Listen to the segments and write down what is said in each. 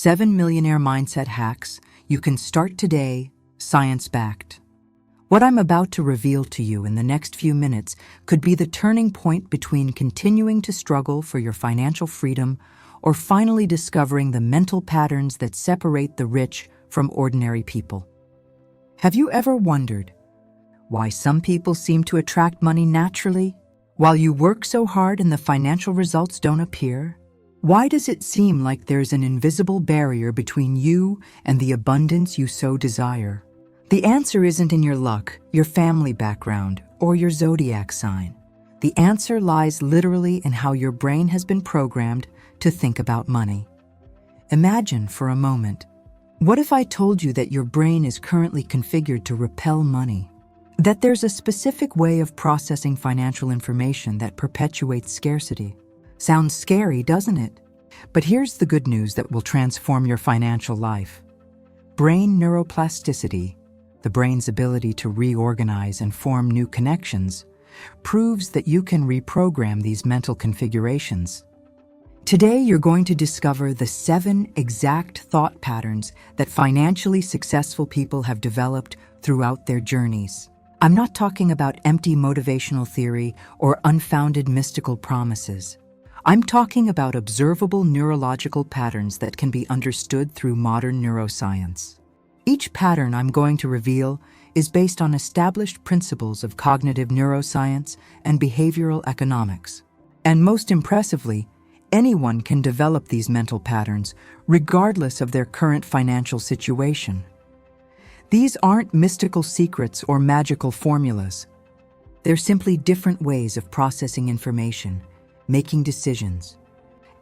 7 millionaire mindset hacks you can start today, science-backed. What I'm about to reveal to you in the next few minutes could be the turning point between continuing to struggle for your financial freedom or finally discovering the mental patterns that separate the rich from ordinary people. Have you ever wondered why some people seem to attract money naturally, while you work so hard and the financial results don't appear? Why does it seem like there's an invisible barrier between you and the abundance you so desire? The answer isn't in your luck, your family background, or your zodiac sign. The answer lies literally in how your brain has been programmed to think about money. Imagine for a moment, what if I told you that your brain is currently configured to repel money? That there's a specific way of processing financial information that perpetuates scarcity? Sounds scary, doesn't it? But here's the good news that will transform your financial life. Brain neuroplasticity, the brain's ability to reorganize and form new connections, proves that you can reprogram these mental configurations. Today, you're going to discover the 7 exact thought patterns that financially successful people have developed throughout their journeys. I'm not talking about empty motivational theory or unfounded mystical promises. I'm talking about observable neurological patterns that can be understood through modern neuroscience. Each pattern I'm going to reveal is based on established principles of cognitive neuroscience and behavioral economics. And most impressively, anyone can develop these mental patterns regardless of their current financial situation. These aren't mystical secrets or magical formulas. They're simply different ways of processing information, making decisions,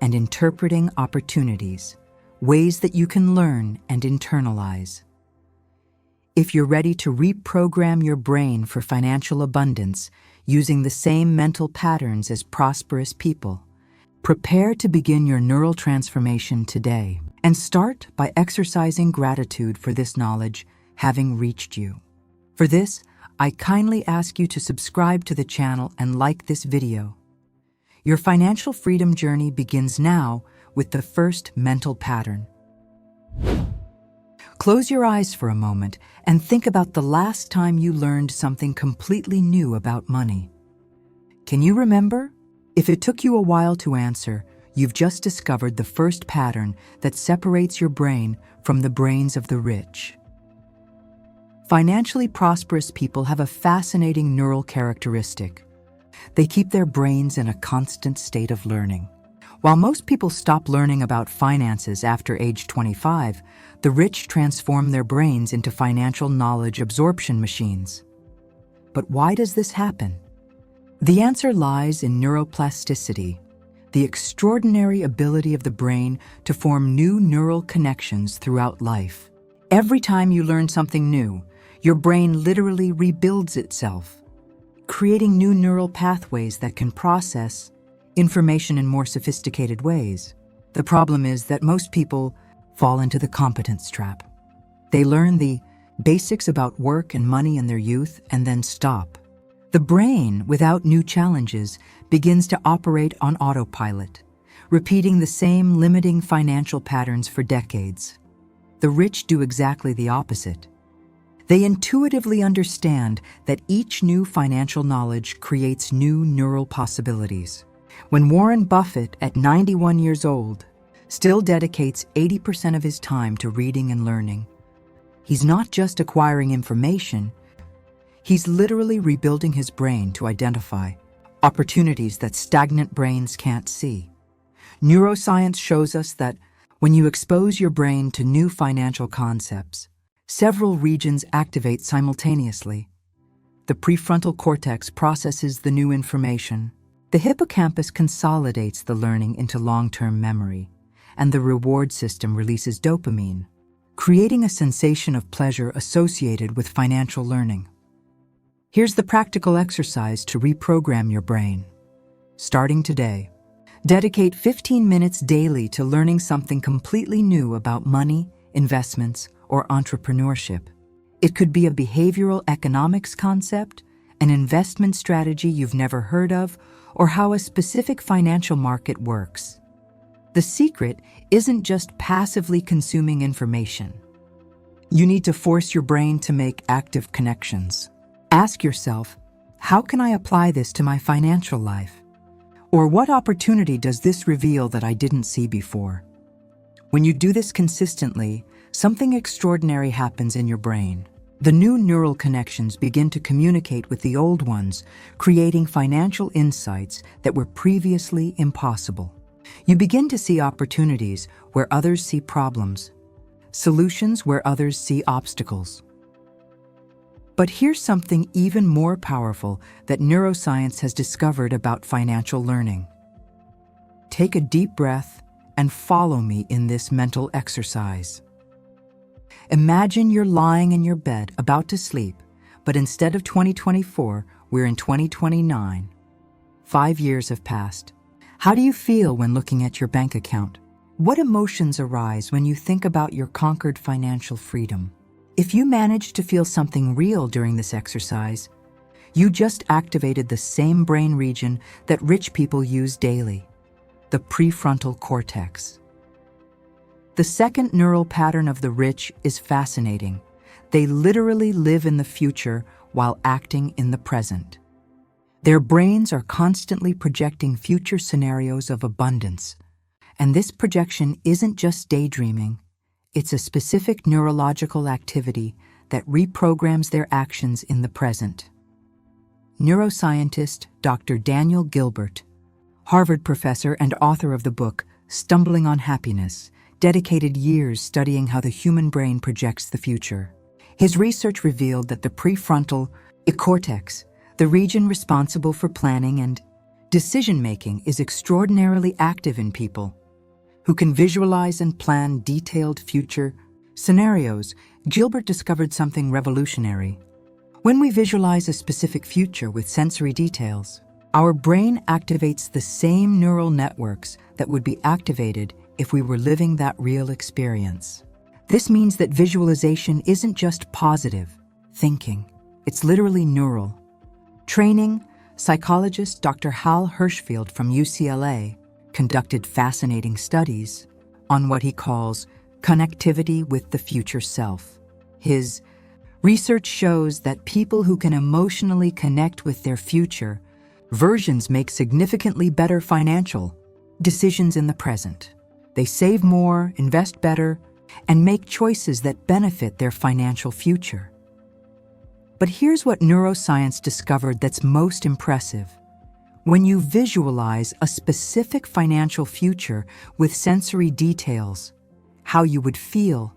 and interpreting opportunities, ways that you can learn and internalize. If you're ready to reprogram your brain for financial abundance using the same mental patterns as prosperous people, prepare to begin your neural transformation today, and start by exercising gratitude for this knowledge having reached you. For this, I kindly ask you to subscribe to the channel and like this video. Your financial freedom journey begins now with the first mental pattern. Close your eyes for a moment and think about the last time you learned something completely new about money. Can you remember? If it took you a while to answer, you've just discovered the first pattern that separates your brain from the brains of the rich. Financially prosperous people have a fascinating neural characteristic. They keep their brains in a constant state of learning. While most people stop learning about finances after age 25, the rich transform their brains into financial knowledge absorption machines. But why does this happen? The answer lies in neuroplasticity, the extraordinary ability of the brain to form new neural connections throughout life. Every time you learn something new, your brain literally rebuilds itself, creating new neural pathways that can process information in more sophisticated ways. The problem is that most people fall into the competence trap. They learn the basics about work and money in their youth and then stop. The brain, without new challenges, begins to operate on autopilot, repeating the same limiting financial patterns for decades. The rich do exactly the opposite. They intuitively understand that each new financial knowledge creates new neural possibilities. When Warren Buffett, at 91 years old, still dedicates 80% of his time to reading and learning, he's not just acquiring information, he's literally rebuilding his brain to identify opportunities that stagnant brains can't see. Neuroscience shows us that when you expose your brain to new financial concepts, several regions activate simultaneously. The prefrontal cortex processes the new information. The hippocampus consolidates the learning into long-term memory, and the reward system releases dopamine, creating a sensation of pleasure associated with financial learning. Here's the practical exercise to reprogram your brain. Starting today, dedicate 15 minutes daily to learning something completely new about money, investments, or entrepreneurship. It could be a behavioral economics concept, an investment strategy you've never heard of, or how a specific financial market works. The secret isn't just passively consuming information. You need to force your brain to make active connections. Ask yourself, how can I apply this to my financial life? Or what opportunity does this reveal that I didn't see before? When you do this consistently, something extraordinary happens in your brain. The new neural connections begin to communicate with the old ones, creating financial insights that were previously impossible. You begin to see opportunities where others see problems, solutions where others see obstacles. But here's something even more powerful that neuroscience has discovered about financial learning. Take a deep breath and follow me in this mental exercise. Imagine you're lying in your bed about to sleep, but instead of 2024, we're in 2029. 5 years have passed. How do you feel when looking at your bank account? What emotions arise when you think about your conquered financial freedom? If you manage to feel something real during this exercise, you just activated the same brain region that rich people use daily, the prefrontal cortex. The second neural pattern of the rich is fascinating. They literally live in the future while acting in the present. Their brains are constantly projecting future scenarios of abundance. And this projection isn't just daydreaming. It's a specific neurological activity that reprograms their actions in the present. Neuroscientist Dr. Daniel Gilbert, Harvard professor and author of the book Stumbling on Happiness, dedicated years studying how the human brain projects the future. His research revealed that the prefrontal cortex, the region responsible for planning and decision-making, is extraordinarily active in people who can visualize and plan detailed future scenarios. Gilbert discovered something revolutionary. When we visualize a specific future with sensory details, our brain activates the same neural networks that would be activated if we were living that real experience. This means that visualization isn't just positive thinking, it's literally neural. Training, psychologist Dr. Hal Hershfield from UCLA conducted fascinating studies on what he calls connectivity with the future self. His research shows that people who can emotionally connect with their future versions make significantly better financial decisions in the present. They save more, invest better, and make choices that benefit their financial future. But here's what neuroscience discovered that's most impressive. When you visualize a specific financial future with sensory details, how you would feel,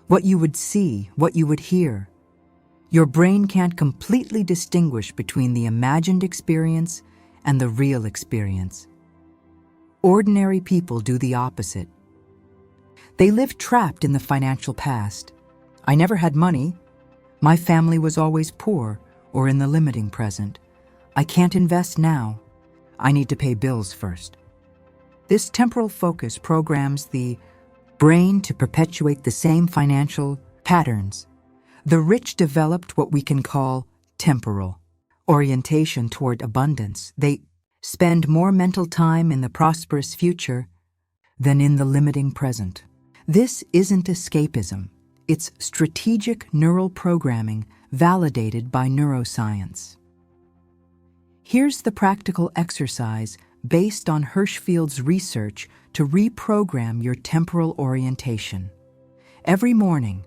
what you would see, what you would hear, your brain can't completely distinguish between the imagined experience and the real experience. Ordinary people do the opposite. They live trapped in the financial past. I never had money. My family was always poor, or in the limiting present. I can't invest now. I need to pay bills first. This temporal focus programs the brain to perpetuate the same financial patterns. The rich developed what we can call temporal orientation toward abundance. They spend more mental time in the prosperous future than in the limiting present. This isn't escapism. It's strategic neural programming validated by neuroscience. Here's the practical exercise based on Hershfield's research to reprogram your temporal orientation. Every morning,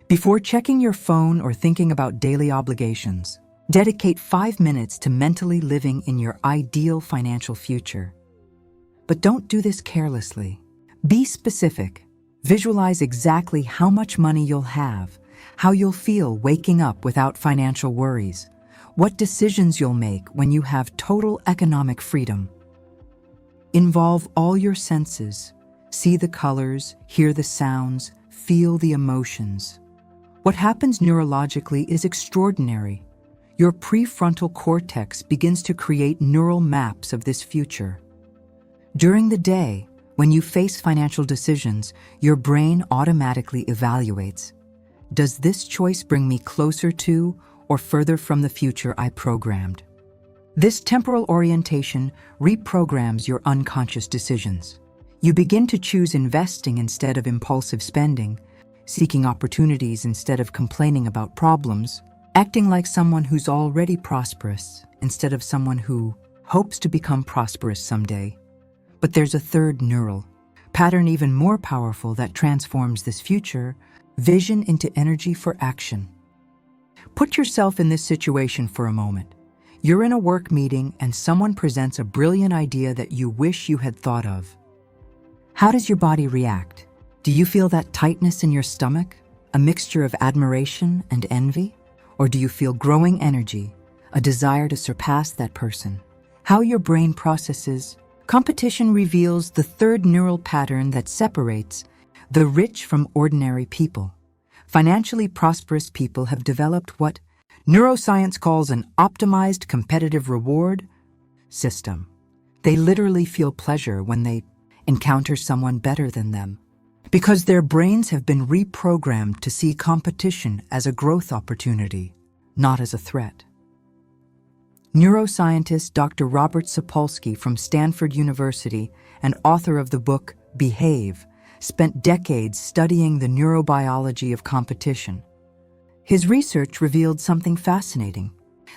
before checking your phone or thinking about daily obligations, dedicate 5 minutes to mentally living in your ideal financial future. But don't do this carelessly. Be specific. Visualize exactly how much money you'll have, how you'll feel waking up without financial worries, what decisions you'll make when you have total economic freedom. Involve all your senses. See the colors, hear the sounds, feel the emotions. What happens neurologically is extraordinary. Your prefrontal cortex begins to create neural maps of this future. During the day, when you face financial decisions, your brain automatically evaluates. Does this choice bring me closer to or further from the future I programmed? This temporal orientation reprograms your unconscious decisions. You begin to choose investing instead of impulsive spending, seeking opportunities instead of complaining about problems, acting like someone who's already prosperous instead of someone who hopes to become prosperous someday. But there's a third neural pattern even more powerful that transforms this future vision into energy for action. Put yourself in this situation for a moment. You're in a work meeting and someone presents a brilliant idea that you wish you had thought of. How does your body react? Do you feel that tightness in your stomach, a mixture of admiration and envy? Or do you feel growing energy, a desire to surpass that person? How your brain processes competition reveals the third neural pattern that separates the rich from ordinary people. Financially prosperous people have developed what neuroscience calls an optimized competitive reward system. They literally feel pleasure when they encounter someone better than them, because their brains have been reprogrammed to see competition as a growth opportunity, not as a threat. Neuroscientist Dr. Robert Sapolsky from Stanford University and author of the book Behave spent decades studying the neurobiology of competition. His research revealed something fascinating.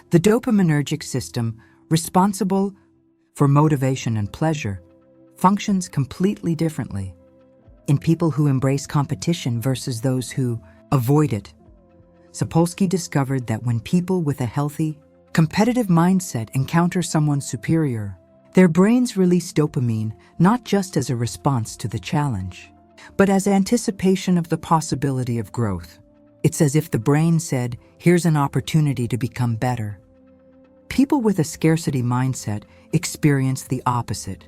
The dopaminergic system, responsible for motivation and pleasure, functions completely differently in people who embrace competition versus those who avoid it. Sapolsky discovered that when people with a healthy, competitive mindset encounter someone superior, their brains release dopamine not just as a response to the challenge, but as anticipation of the possibility of growth. It's as if the brain said, "Here's an opportunity to become better." People with a scarcity mindset experience the opposite.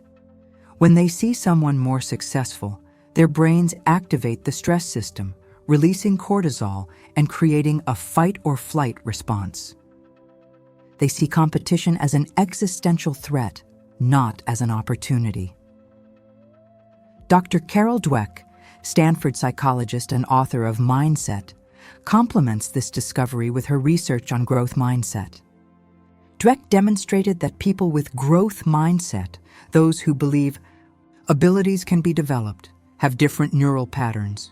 When they see someone more successful, their brains activate the stress system, releasing cortisol and creating a fight-or-flight response. They see competition as an existential threat, not as an opportunity. Dr. Carol Dweck, Stanford psychologist and author of Mindset, complements this discovery with her research on growth mindset. Dweck demonstrated that people with growth mindset, those who believe abilities can be developed, have different neural patterns.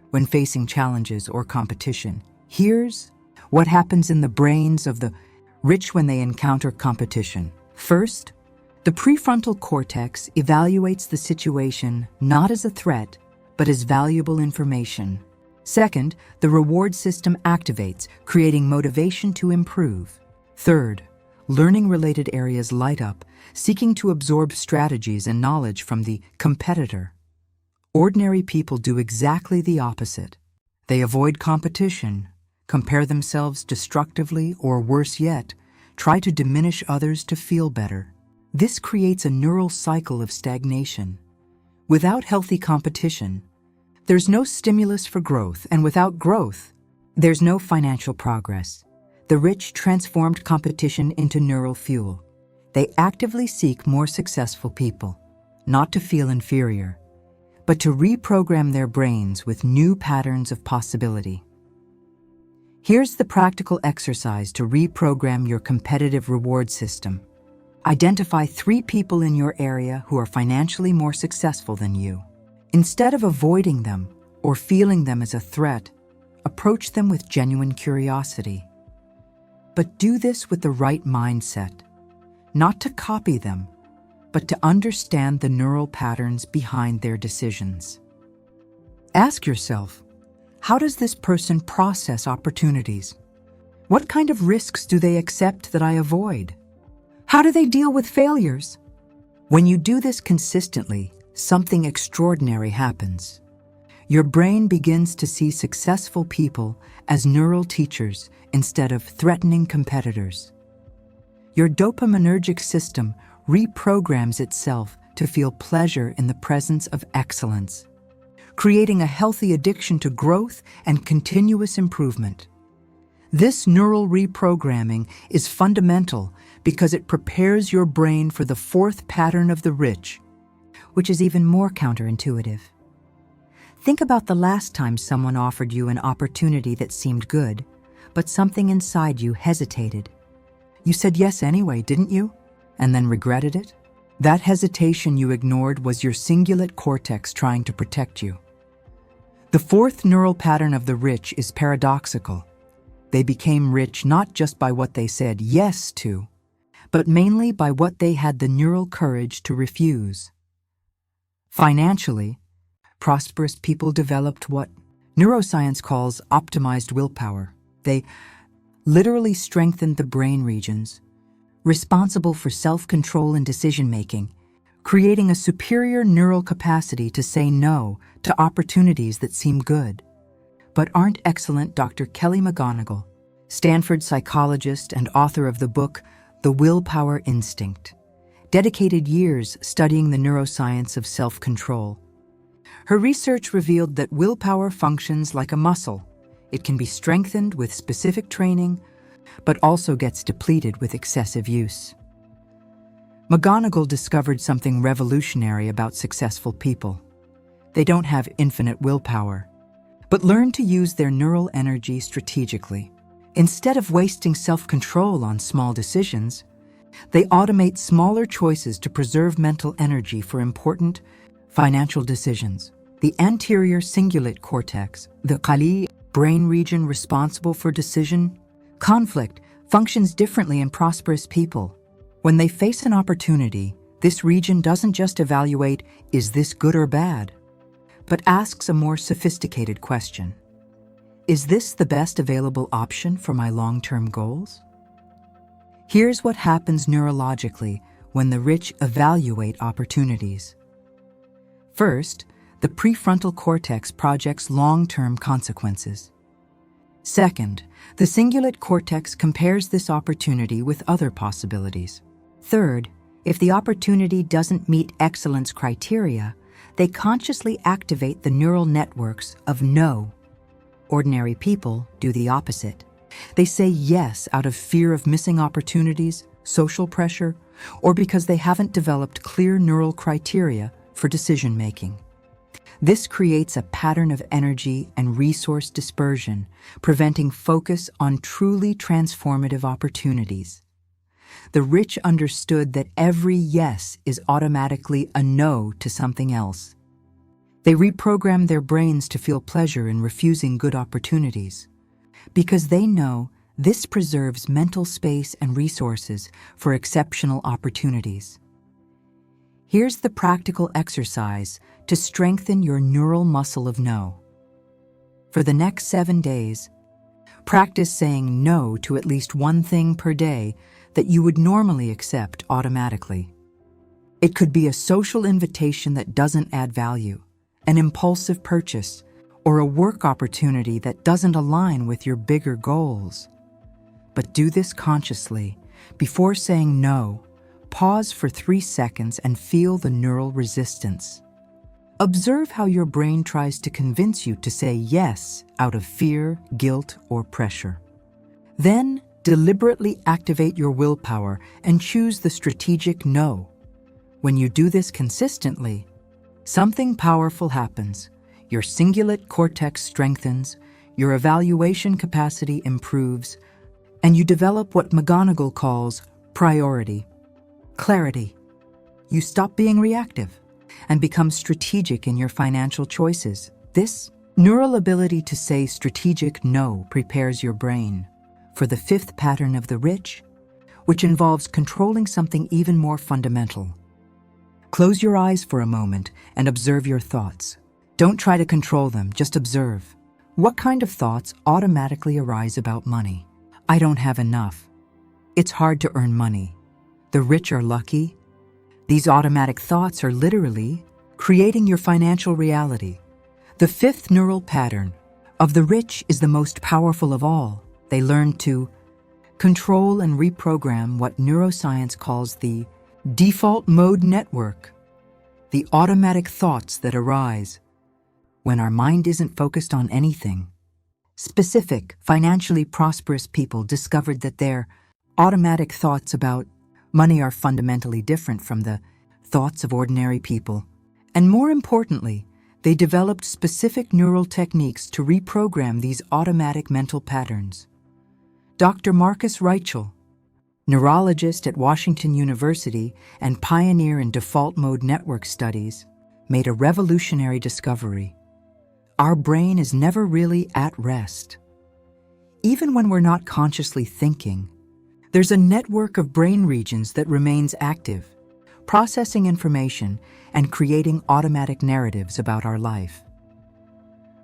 When facing challenges or competition, here's what happens in the brains of the rich when they encounter competition. First, the prefrontal cortex evaluates the situation not as a threat, but as valuable information. Second, the reward system activates, creating motivation to improve. Third, learning-related areas light up, seeking to absorb strategies and knowledge from the competitor. Ordinary people do exactly the opposite. They avoid competition, compare themselves destructively, or worse yet, try to diminish others to feel better. This creates a neural cycle of stagnation. Without healthy competition, there's no stimulus for growth, and without growth, there's no financial progress. The rich transformed competition into neural fuel. They actively seek more successful people, not to feel inferior, but to reprogram their brains with new patterns of possibility. Here's the practical exercise to reprogram your competitive reward system. Identify 3 people in your area who are financially more successful than you. Instead of avoiding them or feeling them as a threat, approach them with genuine curiosity. But do this with the right mindset, not to copy them, but to understand the neural patterns behind their decisions. Ask yourself, how does this person process opportunities? What kind of risks do they accept that I avoid? How do they deal with failures? When you do this consistently, something extraordinary happens. Your brain begins to see successful people as neural teachers instead of threatening competitors. Your dopaminergic system reprograms itself to feel pleasure in the presence of excellence, creating a healthy addiction to growth and continuous improvement. This neural reprogramming is fundamental because it prepares your brain for the 4th pattern of the rich, which is even more counterintuitive. Think about the last time someone offered you an opportunity that seemed good, but something inside you hesitated. You said yes anyway, didn't you? And then regretted it? That hesitation you ignored was your cingulate cortex trying to protect you. The fourth neural pattern of the rich is paradoxical. They became rich not just by what they said yes to, but mainly by what they had the neural courage to refuse. Financially, prosperous people developed what neuroscience calls optimized willpower. They literally strengthened the brain regions responsible for self-control and decision-making, creating a superior neural capacity to say no to opportunities that seem good but aren't excellent. Dr. Kelly McGonigal, Stanford psychologist and author of the book The Willpower Instinct, dedicated years studying the neuroscience of self-control. Her research revealed that willpower functions like a muscle. It can be strengthened with specific training, but also gets depleted with excessive use. McGonigal discovered something revolutionary about successful people. They don't have infinite willpower, but learn to use their neural energy strategically. Instead of wasting self-control on small decisions, they automate smaller choices to preserve mental energy for important financial decisions. The anterior cingulate cortex, the Kali brain region responsible for decision conflict, functions differently in prosperous people. When they face an opportunity, this region doesn't just evaluate, is this good or bad, but asks a more sophisticated question. Is this the best available option for my long-term goals? Here's what happens neurologically when the rich evaluate opportunities. First, the prefrontal cortex projects long-term consequences. Second, the cingulate cortex compares this opportunity with other possibilities. Third, if the opportunity doesn't meet excellence criteria, they consciously activate the neural networks of no. Ordinary people do the opposite. They say yes out of fear of missing opportunities, social pressure, or because they haven't developed clear neural criteria for decision-making. This creates a pattern of energy and resource dispersion, preventing focus on truly transformative opportunities. The rich understood that every yes is automatically a no to something else. They reprogrammed their brains to feel pleasure in refusing good opportunities, because they know this preserves mental space and resources for exceptional opportunities. Here's the practical exercise to strengthen your neural muscle of no. For the next 7 days, practice saying no to at least one thing per day that you would normally accept automatically. It could be a social invitation that doesn't add value, an impulsive purchase, or a work opportunity that doesn't align with your bigger goals. But do this consciously. Before saying no, pause for 3 seconds and feel the neural resistance. Observe how your brain tries to convince you to say yes out of fear, guilt, or pressure. Then, deliberately activate your willpower and choose the strategic no. When you do this consistently, something powerful happens. Your cingulate cortex strengthens, your evaluation capacity improves, and you develop what McGonigal calls priority, clarity. You stop being reactive and become strategic in your financial choices. This neural ability to say strategic no prepares your brain for the fifth pattern of the rich, which involves controlling something even more fundamental. Close your eyes for a moment and observe your thoughts. Don't try to control them, just observe. What kind of thoughts automatically arise about money? I don't have enough. It's hard to earn money. The rich are lucky. These automatic thoughts are literally creating your financial reality. The fifth neural pattern of the rich is the most powerful of all. They learn to control and reprogram what neuroscience calls the default mode network, the automatic thoughts that arise when our mind isn't focused on anything. Specific, financially prosperous people discovered that their automatic thoughts about money are fundamentally different from the thoughts of ordinary people. And more importantly, they developed specific neural techniques to reprogram these automatic mental patterns. Dr. Marcus Reichel, neurologist at Washington University and pioneer in default mode network studies, made a revolutionary discovery. Our brain is never really at rest. Even when we're not consciously thinking, there's a network of brain regions that remains active, processing information and creating automatic narratives about our life.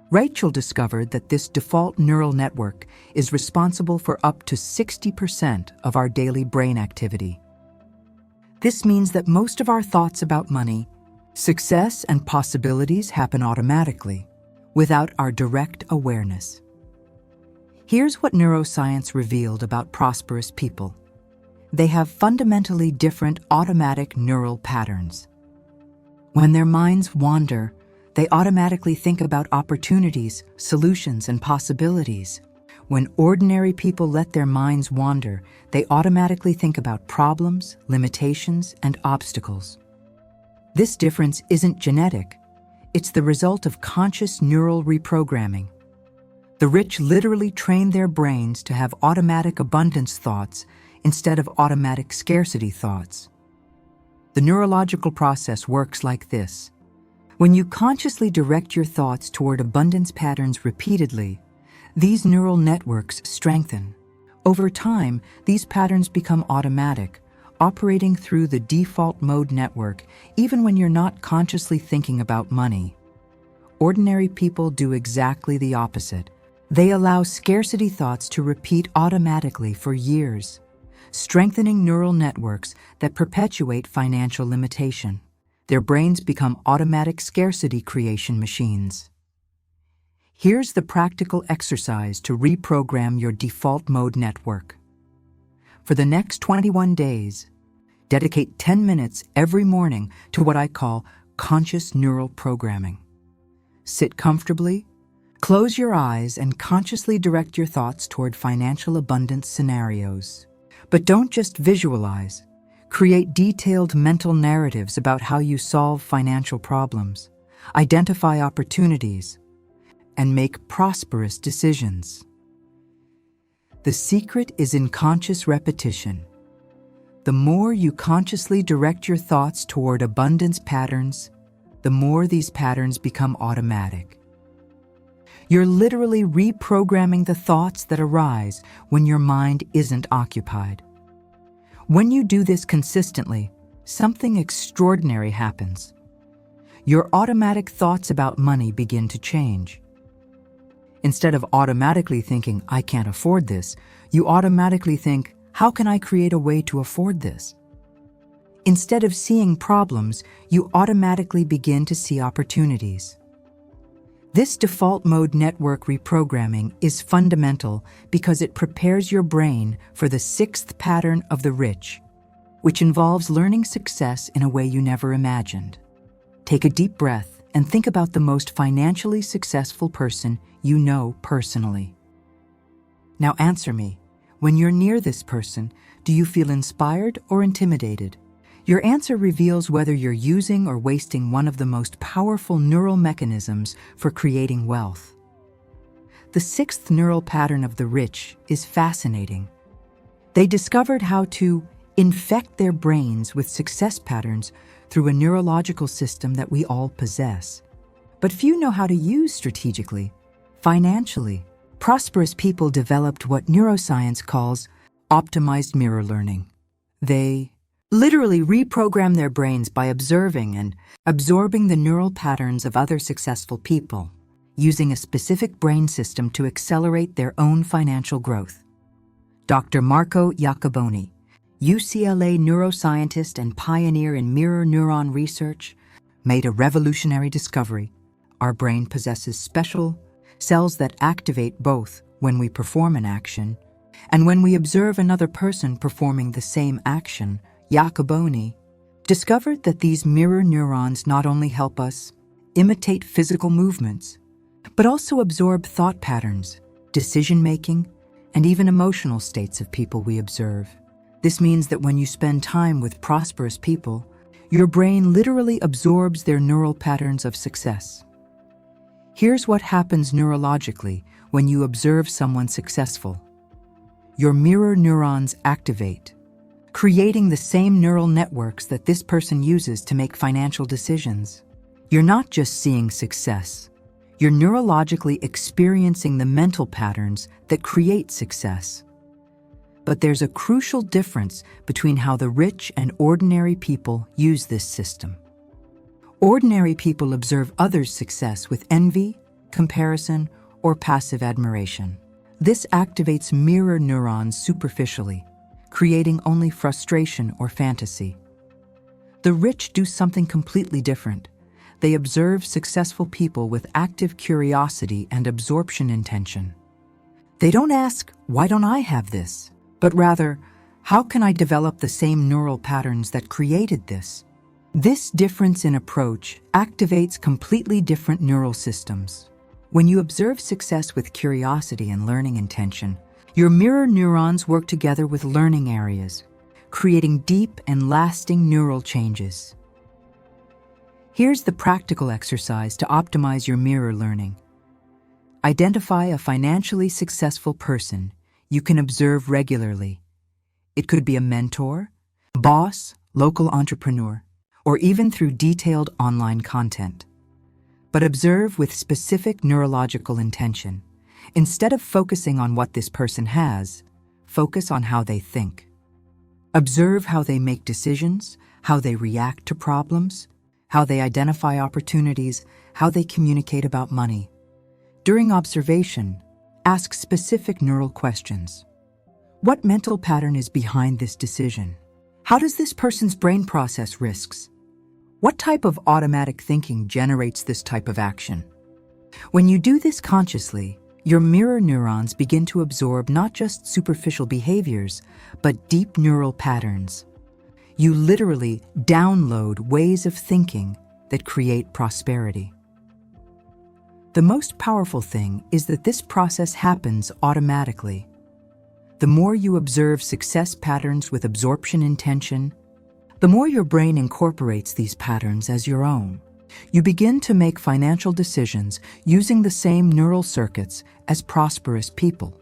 Rachel discovered that this default neural network is responsible for up to 60% of our daily brain activity. This means that most of our thoughts about money, success, and possibilities happen automatically, without our direct awareness. Here's what neuroscience revealed about prosperous people. They have fundamentally different automatic neural patterns. When their minds wander, they automatically think about opportunities, solutions, and possibilities. When ordinary people let their minds wander, they automatically think about problems, limitations, and obstacles. This difference isn't genetic. It's the result of conscious neural reprogramming. The rich literally train their brains to have automatic abundance thoughts instead of automatic scarcity thoughts. The neurological process works like this. When you consciously direct your thoughts toward abundance patterns repeatedly, these neural networks strengthen. Over time, these patterns become automatic, operating through the default mode network even when you're not consciously thinking about money. Ordinary people do exactly the opposite. They allow scarcity thoughts to repeat automatically for years, strengthening neural networks that perpetuate financial limitation. Their brains become automatic scarcity creation machines. Here's the practical exercise to reprogram your default mode network. For the next 21 days, dedicate 10 minutes every morning to what I call conscious neural programming. Sit comfortably, close your eyes, and consciously direct your thoughts toward financial abundance scenarios. But don't just visualize. Create detailed mental narratives about how you solve financial problems, identify opportunities, and make prosperous decisions. The secret is in conscious repetition. The more you consciously direct your thoughts toward abundance patterns, the more these patterns become automatic. You're literally reprogramming the thoughts that arise when your mind isn't occupied. When you do this consistently, something extraordinary happens. Your automatic thoughts about money begin to change. Instead of automatically thinking, "I can't afford this," you automatically think, "How can I create a way to afford this?" Instead of seeing problems, you automatically begin to see opportunities. This default mode network reprogramming is fundamental because it prepares your brain for the sixth pattern of the rich, which involves learning success in a way you never imagined. Take a deep breath and think about the most financially successful person you know personally. Now answer me. When you're near this person, do you feel inspired or intimidated? Your answer reveals whether you're using or wasting one of the most powerful neural mechanisms for creating wealth. The sixth neural pattern of the rich is fascinating. They discovered how to infect their brains with success patterns through a neurological system that we all possess. But few know how to use strategically, financially. Prosperous people developed what neuroscience calls optimized mirror learning. They literally reprogram their brains by observing and absorbing the neural patterns of other successful people, using a specific brain system to accelerate their own financial growth. Dr. Marco Iacoboni, UCLA neuroscientist and pioneer in mirror neuron research, made a revolutionary discovery. Our brain possesses special cells that activate both when we perform an action and when we observe another person performing the same action. Iacoboni discovered that these mirror neurons not only help us imitate physical movements, but also absorb thought patterns, decision-making, and even emotional states of people we observe. This means that when you spend time with prosperous people, your brain literally absorbs their neural patterns of success. Here's what happens neurologically when you observe someone successful. Your mirror neurons activate, creating the same neural networks that this person uses to make financial decisions. You're not just seeing success. You're neurologically experiencing the mental patterns that create success. But there's a crucial difference between how the rich and ordinary people use this system. Ordinary people observe others' success with envy, comparison, or passive admiration. This activates mirror neurons superficially, creating only frustration or fantasy. The rich do something completely different. They observe successful people with active curiosity and absorption intention. They don't ask, "Why don't I have this?" but rather, "How can I develop the same neural patterns that created this?" This difference in approach activates completely different neural systems. When you observe success with curiosity and learning intention, your mirror neurons work together with learning areas, creating deep and lasting neural changes. Here's the practical exercise to optimize your mirror learning. Identify a financially successful person you can observe regularly. It could be a mentor, boss, local entrepreneur, or even through detailed online content. But observe with specific neurological intention. Instead of focusing on what this person has, focus on how they think. Observe how they make decisions, how they react to problems, how they identify opportunities, how they communicate about money. During observation, ask specific neural questions. What mental pattern is behind this decision? How does this person's brain process risks? What type of automatic thinking generates this type of action? When you do this consciously, your mirror neurons begin to absorb not just superficial behaviors, but deep neural patterns. You literally download ways of thinking that create prosperity. The most powerful thing is that this process happens automatically. The more you observe success patterns with absorption intention, the more your brain incorporates these patterns as your own. You begin to make financial decisions using the same neural circuits as prosperous people.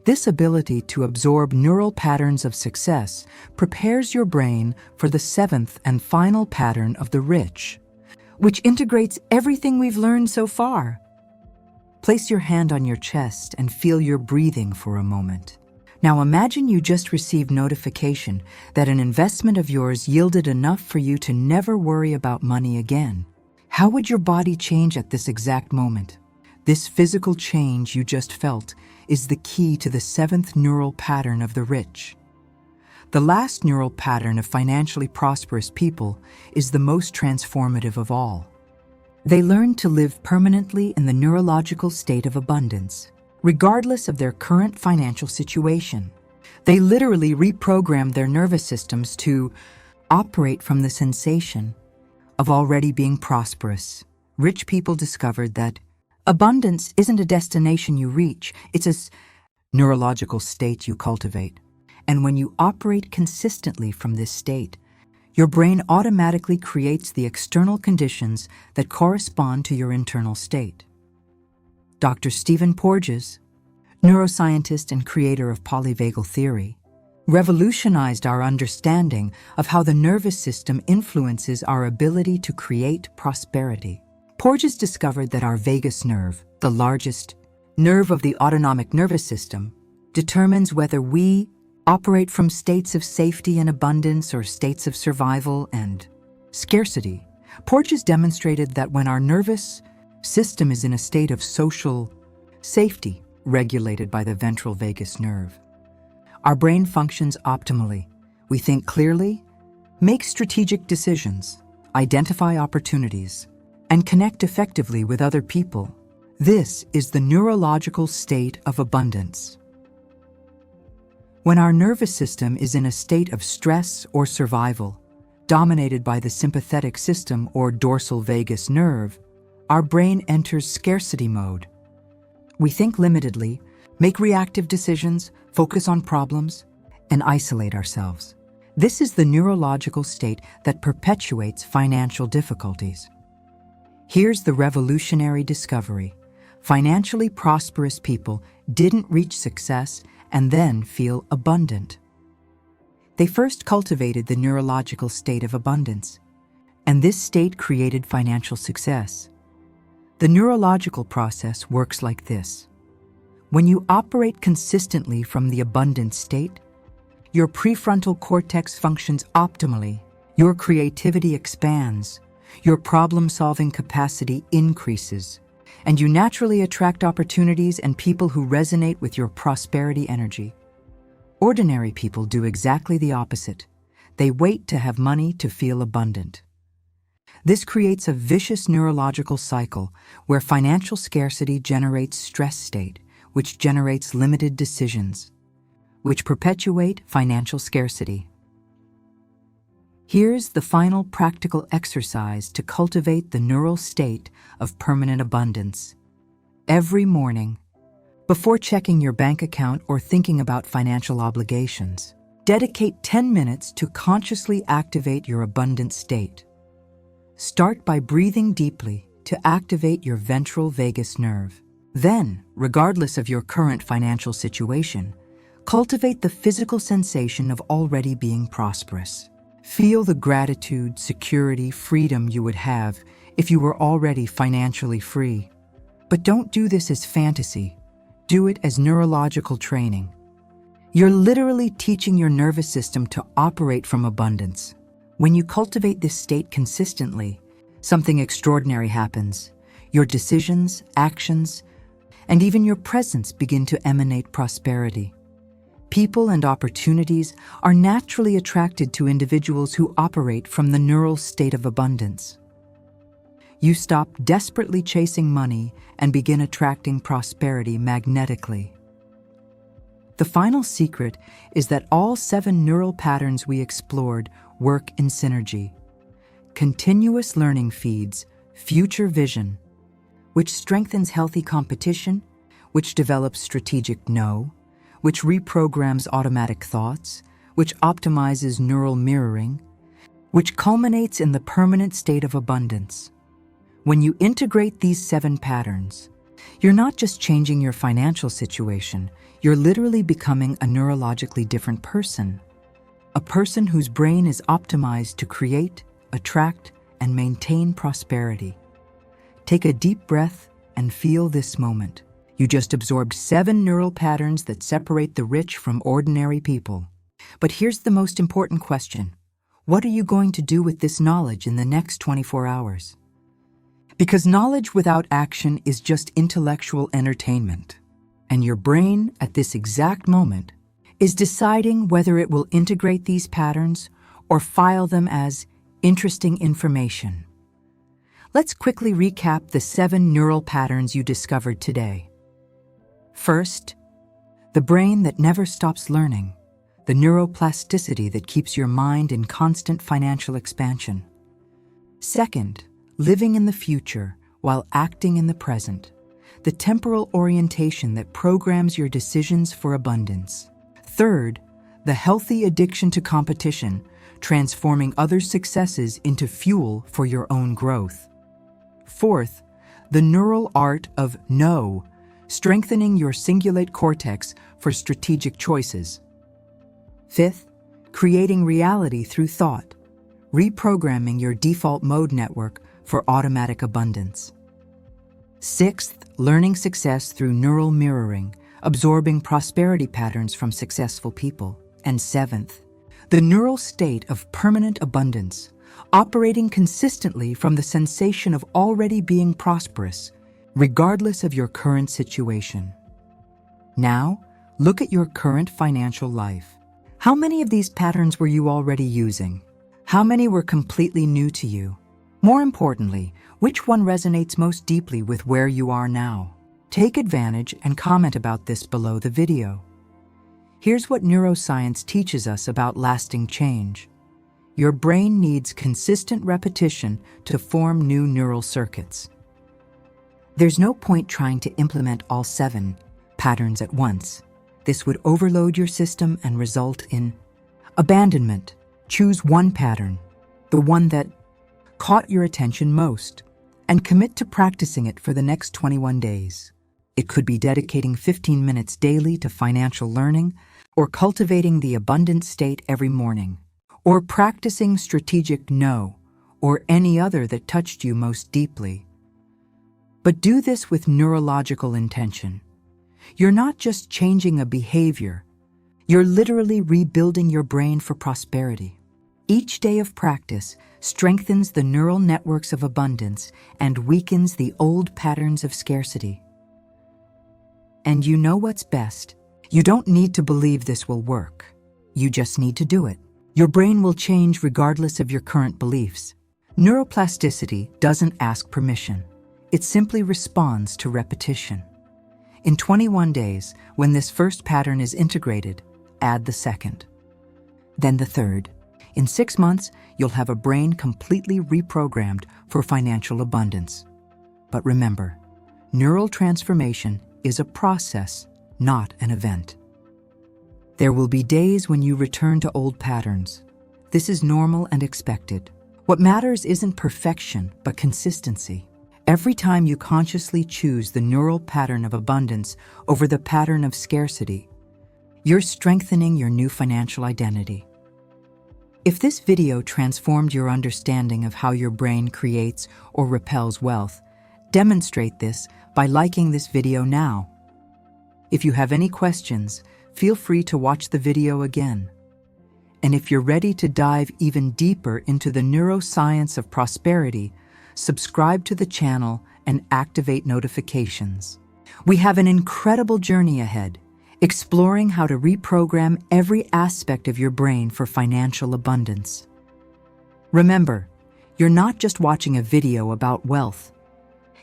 This ability to absorb neural patterns of success prepares your brain for the seventh and final pattern of the rich, which integrates everything we've learned so far. Place your hand on your chest and feel your breathing for a moment. Now imagine you just received notification that an investment of yours yielded enough for you to never worry about money again. How would your body change at this exact moment? This physical change you just felt is the key to the seventh neural pattern of the rich. The last neural pattern of financially prosperous people is the most transformative of all. They learn to live permanently in the neurological state of abundance, regardless of their current financial situation. They literally reprogram their nervous systems to operate from the sensation of already being prosperous. Rich people discovered that abundance isn't a destination you reach, it's a neurological state you cultivate. And when you operate consistently from this state, your brain automatically creates the external conditions that correspond to your internal state. Dr. Stephen Porges, neuroscientist and creator of polyvagal theory, revolutionized our understanding of how the nervous system influences our ability to create prosperity. Porges discovered that our vagus nerve, the largest nerve of the autonomic nervous system, determines whether we operate from states of safety and abundance or states of survival and scarcity. Porges demonstrated that when our nervous system is in a state of social safety, regulated by the ventral vagus nerve, our brain functions optimally. We think clearly, make strategic decisions, identify opportunities, and connect effectively with other people. This is the neurological state of abundance. When our nervous system is in a state of stress or survival, dominated by the sympathetic system or dorsal vagus nerve, our brain enters scarcity mode. We think limitedly, make reactive decisions, focus on problems, and isolate ourselves. This is the neurological state that perpetuates financial difficulties. Here's the revolutionary discovery. Financially prosperous people didn't reach success and then feel abundant. They first cultivated the neurological state of abundance, and this state created financial success. The neurological process works like this. When you operate consistently from the abundant state, your prefrontal cortex functions optimally, your creativity expands, your problem-solving capacity increases, and you naturally attract opportunities and people who resonate with your prosperity energy. Ordinary people do exactly the opposite. They wait to have money to feel abundant. This creates a vicious neurological cycle where financial scarcity generates stress state, which generates limited decisions, which perpetuate financial scarcity. Here's the final practical exercise to cultivate the neural state of permanent abundance. Every morning, before checking your bank account or thinking about financial obligations, dedicate 10 minutes to consciously activate your abundant state. Start by breathing deeply to activate your ventral vagus nerve. Then, regardless of your current financial situation, cultivate the physical sensation of already being prosperous. Feel the gratitude, security, freedom you would have if you were already financially free. But don't do this as fantasy. Do it as neurological training. You're literally teaching your nervous system to operate from abundance. When you cultivate this state consistently, something extraordinary happens. Your decisions, actions, and even your presence begin to emanate prosperity. People and opportunities are naturally attracted to individuals who operate from the neural state of abundance. You stop desperately chasing money and begin attracting prosperity magnetically. The final secret is that all 7 neural patterns we explored work in synergy. Continuous learning feeds future vision, which strengthens healthy competition, which develops strategic know, which reprograms automatic thoughts, which optimizes neural mirroring, which culminates in the permanent state of abundance. When you integrate these 7 patterns, you're not just changing your financial situation, you're literally becoming a neurologically different person. A person whose brain is optimized to create, attract, and maintain prosperity. Take a deep breath and feel this moment. You just absorbed 7 neural patterns that separate the rich from ordinary people. But here's the most important question. What are you going to do with this knowledge in the next 24 hours? Because knowledge without action is just intellectual entertainment. And your brain, at this exact moment, is deciding whether it will integrate these patterns or file them as interesting information. Let's quickly recap the 7 neural patterns you discovered today. First, the brain that never stops learning, the neuroplasticity that keeps your mind in constant financial expansion. Second, living in the future while acting in the present, the temporal orientation that programs your decisions for abundance. Third, the healthy addiction to competition, transforming others' successes into fuel for your own growth. Fourth, the neural art of know, strengthening your cingulate cortex for strategic choices. Fifth, creating reality through thought, reprogramming your default mode network for automatic abundance. Sixth, learning success through neural mirroring, absorbing prosperity patterns from successful people. And seventh, the neural state of permanent abundance, operating consistently from the sensation of already being prosperous, regardless of your current situation. Now, look at your current financial life. How many of these patterns were you already using? How many were completely new to you? More importantly, which one resonates most deeply with where you are now? Take advantage and comment about this below the video. Here's what neuroscience teaches us about lasting change. Your brain needs consistent repetition to form new neural circuits. There's no point trying to implement all 7 patterns at once. This would overload your system and result in abandonment. Choose one pattern, the one that caught your attention most, and commit to practicing it for the next 21 days. It could be dedicating 15 minutes daily to financial learning, or cultivating the abundant state every morning, or practicing strategic no, or any other that touched you most deeply. But do this with neurological intention. You're not just changing a behavior, you're literally rebuilding your brain for prosperity. Each day of practice strengthens the neural networks of abundance and weakens the old patterns of scarcity. And you know what's best? You don't need to believe this will work. You just need to do it. Your brain will change regardless of your current beliefs. Neuroplasticity doesn't ask permission. It simply responds to repetition. In 21 days, when this first pattern is integrated, add the second, then the third. In 6 months, you'll have a brain completely reprogrammed for financial abundance. But remember, neural transformation is a process, not an event. There will be days when you return to old patterns. This is normal and expected. What matters isn't perfection, but consistency. Every time you consciously choose the neural pattern of abundance over the pattern of scarcity, you're strengthening your new financial identity. If this video transformed your understanding of how your brain creates or repels wealth, demonstrate this by liking this video now. If you have any questions, feel free to watch the video again. And if you're ready to dive even deeper into the neuroscience of prosperity, subscribe to the channel and activate notifications. We have an incredible journey ahead, exploring how to reprogram every aspect of your brain for financial abundance. Remember, you're not just watching a video about wealth.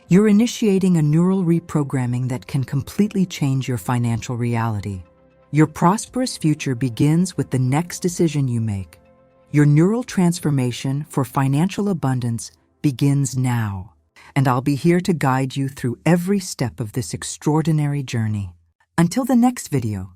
You're initiating a neural reprogramming that can completely change your financial reality. Your prosperous future begins with the next decision you make. Your neural transformation for financial abundance begins now, and I'll be here to guide you through every step of this extraordinary journey. Until the next video,